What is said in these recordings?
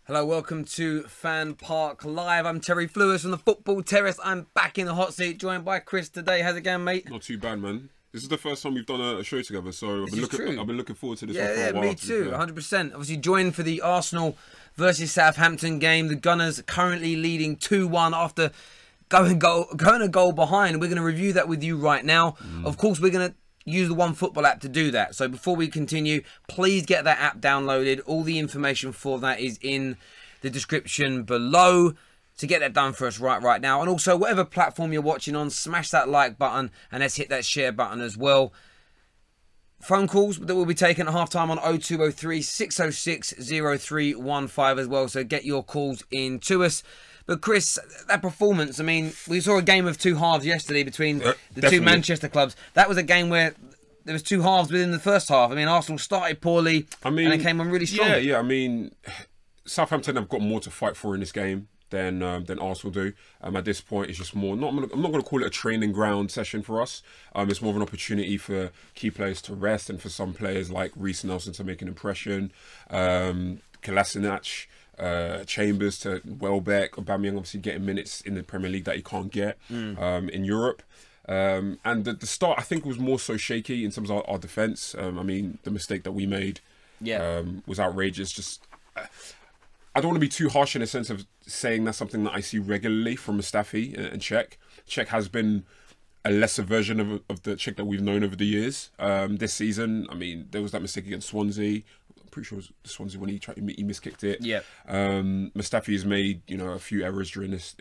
Hello, welcome to FanPark Live. I'm Terry Flewis from the Football Terrace. I'm back in the hot seat, joined by Chris today. How's it going, mate? Not too bad, man. This is the first time we've done a show together, so I've been looking forward to this one for a while. Yeah, me too, 100%. Obviously joined for the Arsenal versus Southampton game. The Gunners currently leading 2-1 after going a goal behind. We're going to review that with you right now. Of course, we're going to use the OneFootball app to do that. So before we continue, please get that app downloaded. All the information for that is in the description below. To get that done for us right now. And also, whatever platform you're watching on, smash that like button and let's hit that share button as well. Phone calls that will be taken at halftime on 0203 606 0315 as well. So get your calls in to us. But Chris, that performance, I mean, we saw a game of two halves yesterday between the two Manchester clubs. That was a game where there was two halves within the first half. I mean, Arsenal started poorly and they came on really strong. Yeah. I mean, Southampton have got more to fight for in this game than Arsenal do. At this point, it's just more. I'm not going to call it a training ground session for us. It's more of an opportunity for key players to rest and for some players like Reece Nelson to make an impression. Kolasinac, Chambers to Welbeck, Aubameyang obviously getting minutes in the Premier League that he can't get in Europe. And the start, I think, was more so shaky in terms of our defence. I mean, the mistake that we made was outrageous. Just, I don't want to be too harsh in a sense of saying that's something that I see regularly from Mustafi and Cech. Cech has been a lesser version of the Cech that we've known over the years. This season, I mean, there was that mistake against Swansea. I'm pretty sure it was Swansea when he miskicked it. Yeah. Mustafi has made a few errors during this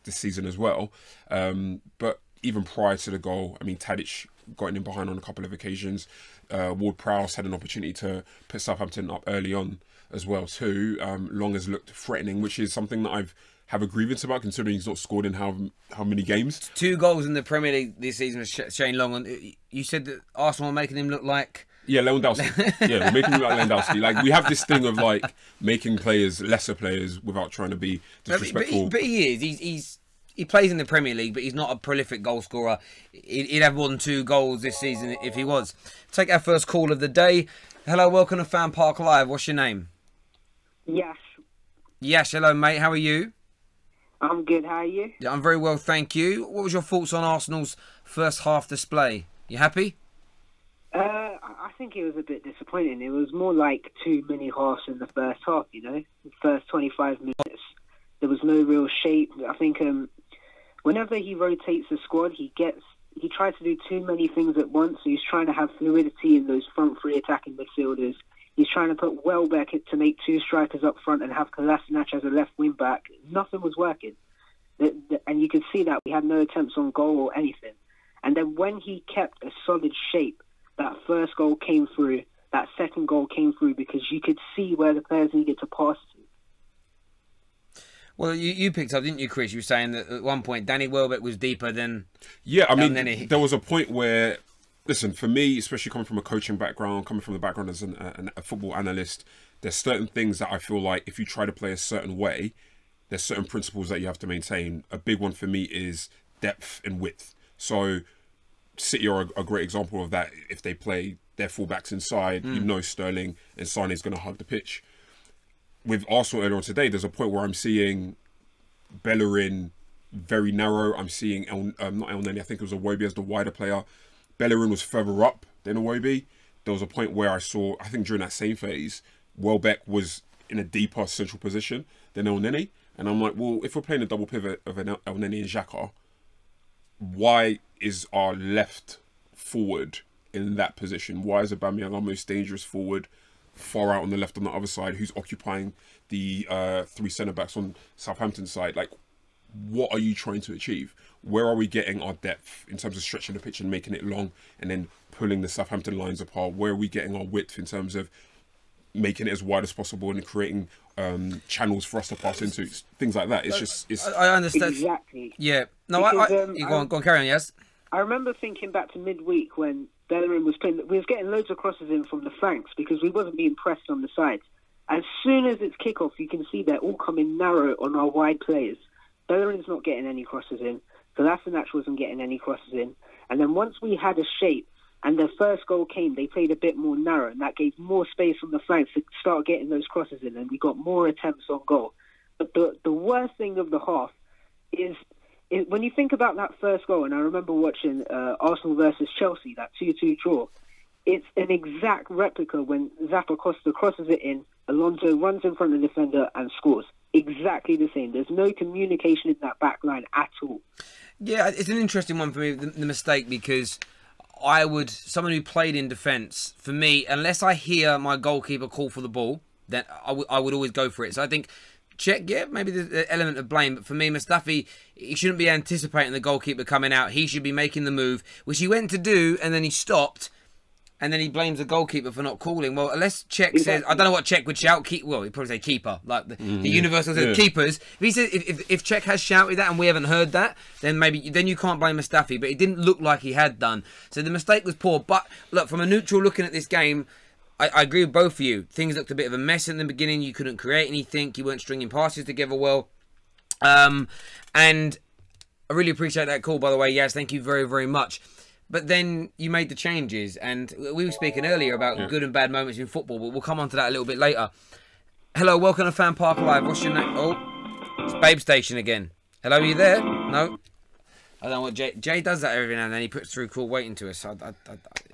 season as well. But even prior to the goal, I mean, Tadic got in behind on a couple of occasions. Ward-Prowse had an opportunity to put Southampton up early on as well too. Long has looked threatening, which is something that I have a grievance about, considering he's not scored in how many games. 2 goals in the Premier League this season with Shane Long. And you said that Arsenal are making him look like... Yeah, Lewandowski. Yeah, we're making him look like Lewandowski. Like, we have this thing of like making players lesser players without trying to be disrespectful. But he is. He plays in the Premier League, but he's not a prolific goal scorer. He'd have more than 2 goals this season if he was. Take our first call of the day. Hello, welcome to FanPark Live. What's your name? Yash. Yash, hello, mate. How are you? I'm good. How are you? Yeah, I'm very well, thank you. What was your thoughts on Arsenal's first half display? You happy? I think it was a bit disappointing. It was more like too many halves in the first half, The first 25 minutes, there was no real shape. I think whenever he rotates the squad, he tries to do too many things at once. So he's trying to have fluidity in those front 3 attacking midfielders. He's trying to put Welbeck to make 2 strikers up front and have Kolasinac as a left wing back. Nothing was working. And you could see that we had no attempts on goal or anything. And then when he kept a solid shape, that first goal came through, that second goal came through because you could see where the players needed to pass to. Well, you picked up, didn't you, Chris? You were saying that at one point Danny Welbeck was deeper than... Yeah, I mean, there was a point where... Listen, for me, especially coming from a coaching background, coming from the background as a football analyst, there's certain things that I feel like if you try to play a certain way, there's certain principles that you have to maintain. A big one for me is depth and width. So City are a great example of that. If they play their fullbacks inside, Sterling and Sane is going to hug the pitch. With Arsenal earlier on today, there's a point where I'm seeing Bellerin very narrow. I'm seeing, not El Neni, I think it was Iwobi as the wider player. Bellerin was further up than Iwobi. There was a point where I saw, I think during that same phase, Welbeck was in a deeper central position than El Neni. And I'm like, well, if we're playing a double pivot of El Neni and Xhaka, why is our left forward in that position? Why is Aubameyang our most dangerous forward far out on the left on the other side, who's occupying the 3 centre-backs on Southampton side? Like, what are you trying to achieve? Where are we getting our depth in terms of stretching the pitch and making it long and then pulling the Southampton lines apart? Where are we getting our width in terms of making it as wide as possible and creating channels for us to pass into? Things like that. I understand. Exactly. Yeah. No, you go on, carry on, yes? I remember thinking back to midweek when Bellerin was playing, we was getting loads of crosses in from the flanks because we wasn't being pressed on the sides. As soon as it's kickoff, you can see they're all coming narrow on our wide players. Bellerin's not getting any crosses in. Kolasinac wasn't getting any crosses in. And then once we had a shape, And the first goal came, they played a bit more narrow, and that gave more space on the flanks to start getting those crosses in, and we got more attempts on goal. But the worst thing of the half is when you think about that first goal, and I remember watching Arsenal versus Chelsea, that 2-2 draw, it's an exact replica when Zappacosta crosses it in, Alonso runs in front of the defender and scores. Exactly the same. There's no communication in that back line at all. Yeah, it's an interesting one for me, the mistake, because someone who played in defence, for me, unless I hear my goalkeeper call for the ball, then I would always go for it. So I think, maybe the element of blame, but for me, Mustafi, he shouldn't be anticipating the goalkeeper coming out. He should be making the move, which he went to do, and then he stopped, and then he blames the goalkeeper for not calling. Well, unless Czech says, I don't know what Czech would shout. He'd probably say keeper, like the universal keepers. If he says, if Czech has shouted that and we haven't heard that, then then you can't blame Mustafi. But it didn't look like he had done. So the mistake was poor. But look, from a neutral looking at this game, I agree with both of you. Things looked a bit of a mess in the beginning. You couldn't create anything. You weren't stringing passes together well. And I really appreciate that call, by the way. Yes, thank you very, very much. But then you made the changes, and we were speaking earlier about good and bad moments in football, but we'll come on to that a little bit later. Hello, welcome to FanPark Live. What's your name? Oh, it's Babe Station again. Hello, are you there? No? I don't know what Jay does that every now and then. He puts through call waiting to us.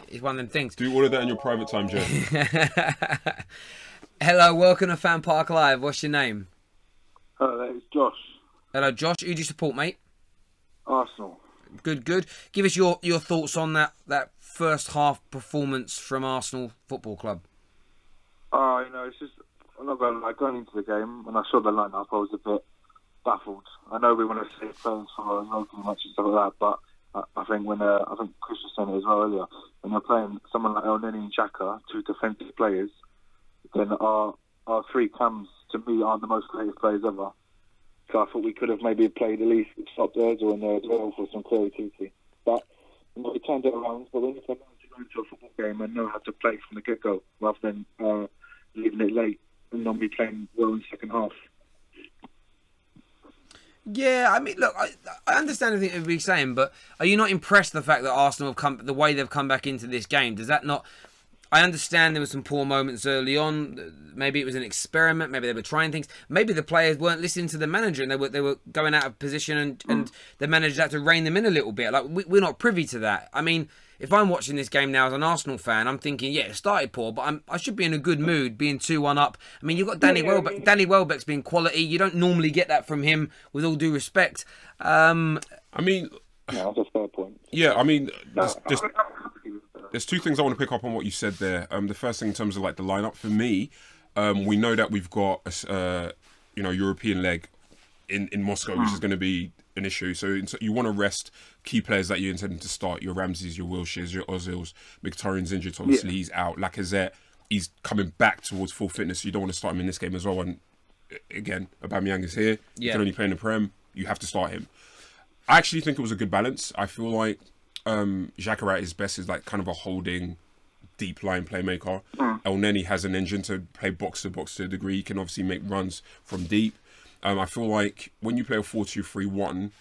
It's one of them things. Do all of that in your private time, Jay. Hello, welcome to FanPark Live. What's your name? Hello, it's Josh. Hello, Josh. Who do you support, mate? Arsenal. Good, good. Give us your thoughts on that first half performance from Arsenal Football Club. It's just, I'm not going to lie, going into the game, when I saw the lineup, I was a bit baffled. I know we want to save players for European matches and stuff like that, but I think I think Chris was saying it as well earlier, when you're playing someone like El Neni and Xhaka, two defensive players, then our three cams, to me, aren't the most creative players ever. So I thought we could have maybe played at least stop theirs or in there as well for some creativity. But we turned it around. But when you come to go into a football game and know how to play from the get-go rather than leaving it late and not be playing well in the second half. Yeah, I mean, look, I understand everything you're saying, but are you not impressed with the fact that Arsenal have the way they've come back into this game? Does that not... I understand there were some poor moments early on. Maybe it was an experiment. Maybe they were trying things. Maybe the players weren't listening to the manager and they were going out of position and the manager had to rein them in a little bit. Like we're not privy to that. I mean, if I'm watching this game now as an Arsenal fan, I'm thinking, yeah, it started poor, but I should be in a good mood, being 2-1 up. I mean, you've got Danny Welbeck. Danny Welbeck's been quality. You don't normally get that from him, with all due respect. I mean... Yeah, that's a fair point. Yeah, I mean... There's two things I want to pick up on what you said there. The first thing in terms of like the lineup for me, we know that we've got a European leg in Moscow, which is going to be an issue. So you want to rest key players that you're intending to start: your Ramses, your Wilsheres, your Ozils. Mkhitaryan's injured, so obviously he's out. Lacazette, he's coming back towards full fitness. So you don't want to start him in this game as well. And again, Aubameyang is here. You can only play in the Prem. You have to start him. I actually think it was a good balance. I feel like Xhaka at his best is like kind of a holding, deep line playmaker. El Neni has an engine to play box to box to a degree. He can obviously make runs from deep. I feel like when you play a 4-2-3-1,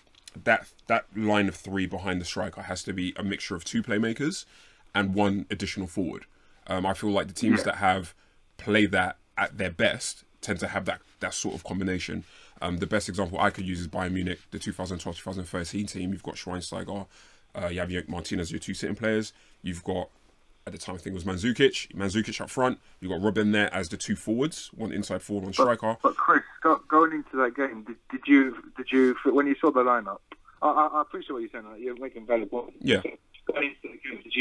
that line of three behind the striker has to be a mixture of two playmakers and one additional forward. I feel like the teams that have played that at their best tend to have that sort of combination. The best example I could use is Bayern Munich, the 2012-2013 team. You've got Schweinsteiger, Javier Martinez, your two sitting players. You've got, at the time I think it was Mandzukic up front. You've got Robin there as the two forwards, one inside forward, one striker. But Chris, going into that game, did you when you saw the lineup? I appreciate what you're saying. Like, you're making valid points. Yeah. Going into the game, did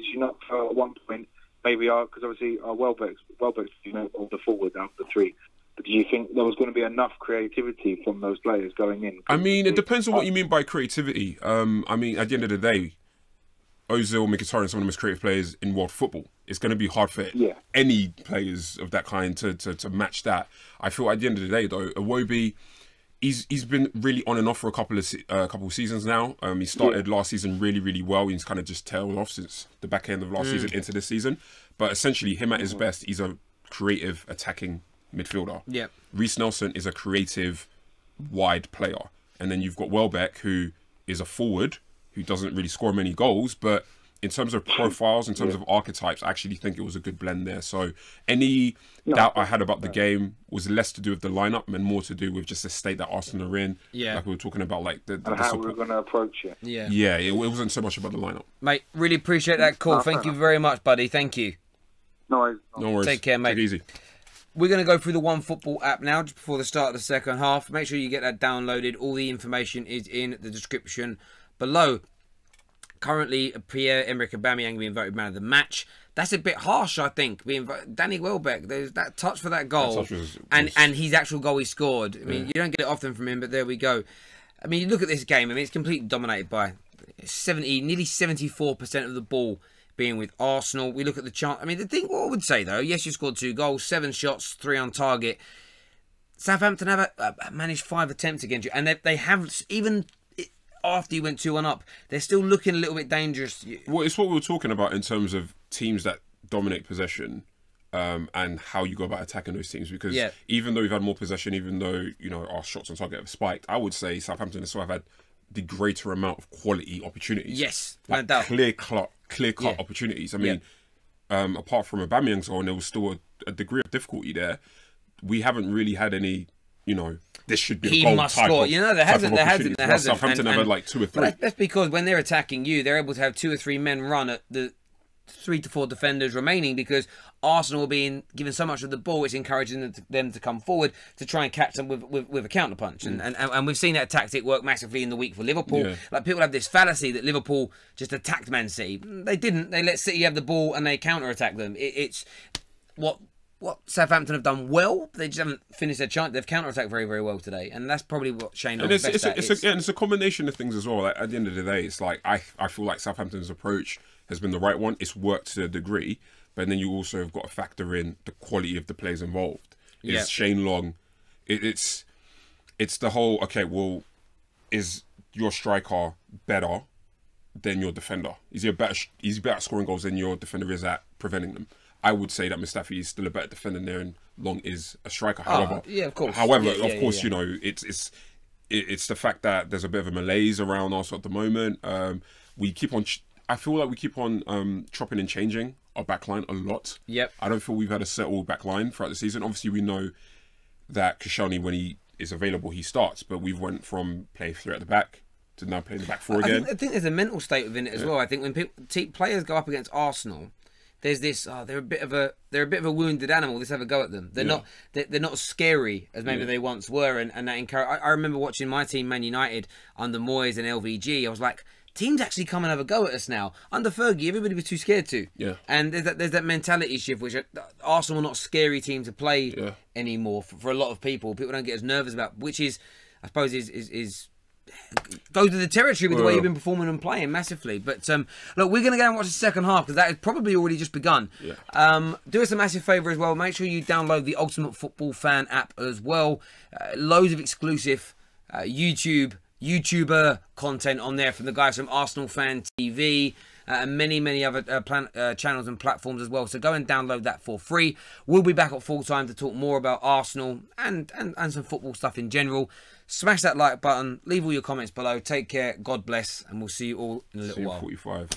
you not at one point maybe because obviously Welbeck's on the forward out of the three. But do you think there was going to be enough creativity from those players going in? I mean, it depends on what you mean by creativity. I mean, at the end of the day, Ozil, Mkhitaryan, some of the most creative players in world football. It's going to be hard for any players of that kind to match that. I feel at the end of the day, though, Iwobi, he's been really on and off for a couple of seasons now. He started last season really, really well. He's kind of just tailed off since the back end of last season into this season. But essentially, him at his best, he's a creative, attacking midfielder. Yeah. Reece Nelson is a creative, wide player. And then you've got Welbeck, who is a forward, who doesn't really score many goals, but in terms of profiles, in terms of archetypes, I actually think it was a good blend there. So any doubt I had about the game was less to do with the lineup and more to do with just the state that Arsenal are in. Yeah. Like we were talking about, like the how we're going to approach it. Yeah. Yeah, it wasn't so much about the lineup. Mate, really appreciate that call. Thank you very much, buddy. Thank you. No worries. Take care, mate. Take it easy. We're going to go through the OneFootball app now, just before the start of the second half. Make sure you get that downloaded. All the information is in the description below. Currently, Pierre-Emerick Aubameyang being voted man of the match. That's a bit harsh, I think. Danny Welbeck, there's that touch for that goal, that touch was... and his actual goal he scored. I mean, you don't get it often from him, but there we go. I mean, you look at this game. I mean, it's completely dominated by nearly 74% of the ball being with Arsenal. We look at the chance. I mean, what I would say though, yes, you scored 2 goals, 7 shots, 3 on target. Southampton have managed 5 attempts against you, and they have even. After you went 2-1 up, they're still looking a little bit dangerous. Well, it's what we were talking about in terms of teams that dominate possession, and how you go about attacking those teams. Because even though we've had more possession, even though our shots on target have spiked, I would say Southampton have had the greater amount of quality opportunities. Yes, like no doubt. Clear-cut opportunities. I mean, apart from Aubameyang's goal, and there was still a degree of difficulty there. We haven't really had any. This should be a goal type score. Of, there hasn't. Southampton have had like 2 or 3. But that's because when they're attacking you, they're able to have 2 or 3 men run at the 3 to 4 defenders remaining, because Arsenal are being given so much of the ball, it's encouraging them to come forward to try and catch them with a counterpunch. And we've seen that tactic work massively in the week for Liverpool. Yeah. Like, people have this fallacy that Liverpool just attacked Man City. They didn't. They let City have the ball and they counter-attack them. It's what Southampton have done well. They just haven't finished their chance. They've counter-attacked very, very well today, and that's probably what Shane Long's best at. It's a combination of things as well. Like, at the end of the day, it's like I feel like Southampton's approach has been the right one. It's worked to a degree, but then you also have got to factor in the quality of the players involved. Shane Long. It's the whole, okay, well, is your striker better than your defender? Is he better at scoring goals than your defender is at preventing them? I would say that Mustafi is still a better defender there, and Long is a striker. However, of course. It's the fact that there's a bit of a malaise around us at the moment. We keep on. I feel like we keep on chopping and changing our backline a lot. Yep. I don't feel we've had a settled backline throughout the season. Obviously, we know that Koscielny, when he is available, he starts. But we've went from playing 3 at the back to now playing the back 4 again. I think there's a mental state within it as well. I think when players go up against Arsenal, there's this. They're a bit of a wounded animal. Let's have a go at them. They're not scary as maybe they once were, and that encourage. I remember watching my team, Man United, under Moyes and LVG. I was like, teams actually come and have a go at us now. Under Fergie, everybody was too scared to. Yeah. And there's that mentality shift, which Arsenal are not a scary team to play anymore for a lot of people. People don't get as nervous about, which is, I suppose, is goes to the territory with the way you've been performing and playing massively. But look, we're going to go and watch the second half, because that has probably already just begun. Do us a massive favour as well. Make sure you download the Ultimate Football Fan app as well. Loads of exclusive YouTuber content on there from the guys from Arsenal Fan TV. And many other channels and platforms as well. So go and download that for free. We'll be back at full time to talk more about Arsenal and some football stuff in general. Smash that like button. Leave all your comments below. Take care. God bless. And we'll see you all in a little while. 45.